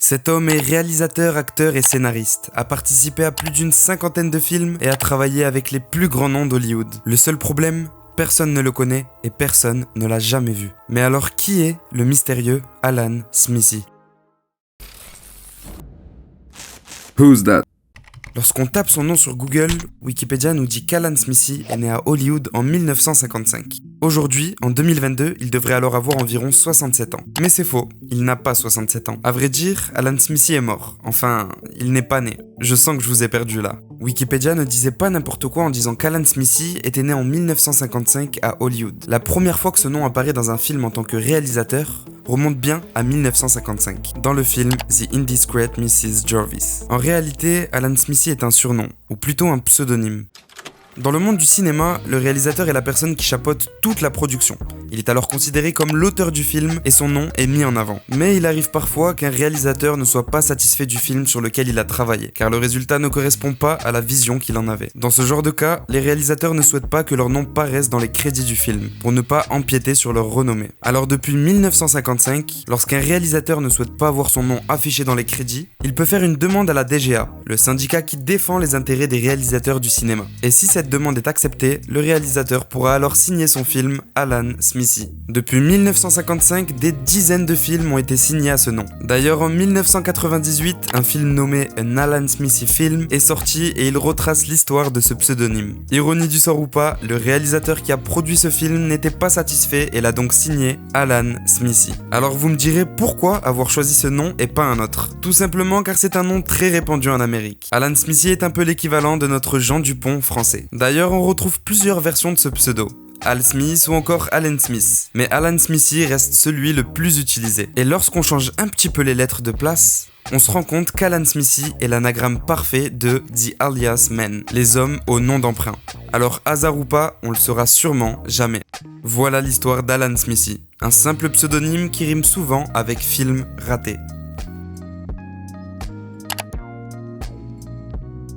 Cet homme est réalisateur, acteur et scénariste, a participé à plus d'une cinquantaine de films et a travaillé avec les plus grands noms d'Hollywood. Le seul problème, personne ne le connaît et personne ne l'a jamais vu. Mais alors qui est le mystérieux Alan Smithee? Who's that? Lorsqu'on tape son nom sur Google, Wikipédia nous dit qu'Alan Smithee est né à Hollywood en 1955. Aujourd'hui, en 2022, il devrait alors avoir environ 67 ans. Mais c'est faux, il n'a pas 67 ans. À vrai dire, Alan Smithee est mort. Enfin, il n'est pas né. Je sens que je vous ai perdu là. Wikipédia ne disait pas n'importe quoi en disant qu'Alan Smithee était né en 1955 à Hollywood. La première fois que ce nom apparaît dans un film en tant que réalisateur remonte bien à 1955, dans le film The Indiscreet Mrs. Jarvis. En réalité, Alan Smithee est un surnom, ou plutôt un pseudonyme. Dans le monde du cinéma, le réalisateur est la personne qui chapeaute toute la production. Il est alors considéré comme l'auteur du film et son nom est mis en avant. Mais il arrive parfois qu'un réalisateur ne soit pas satisfait du film sur lequel il a travaillé, car le résultat ne correspond pas à la vision qu'il en avait. Dans ce genre de cas, les réalisateurs ne souhaitent pas que leur nom paraisse dans les crédits du film, pour ne pas empiéter sur leur renommée. Alors depuis 1955, lorsqu'un réalisateur ne souhaite pas voir son nom affiché dans les crédits, il peut faire une demande à la DGA, le syndicat qui défend les intérêts des réalisateurs du cinéma. Et si cette demande est acceptée, le réalisateur pourra alors signer son film Alan Smithee. Depuis 1955, des dizaines de films ont été signés à ce nom. D'ailleurs, en 1998, un film nommé An Alan Smithee Film est sorti et il retrace l'histoire de ce pseudonyme. Ironie du sort ou pas, le réalisateur qui a produit ce film n'était pas satisfait et l'a donc signé Alan Smithee. Alors vous me direz pourquoi avoir choisi ce nom et pas un autre? Tout simplement car c'est un nom très répandu en Amérique. Alan Smithee est un peu l'équivalent de notre Jean Dupont français. D'ailleurs, on retrouve plusieurs versions de ce pseudo. Al Smith ou encore Alan Smith. Mais Alan Smithee reste celui le plus utilisé. Et lorsqu'on change un petit peu les lettres de place, on se rend compte qu'Alan Smithee est l'anagramme parfait de The Alias Men, les hommes au nom d'emprunt. Alors hasard ou pas, on le saura sûrement jamais. Voilà l'histoire d'Alan Smithee, un simple pseudonyme qui rime souvent avec film raté.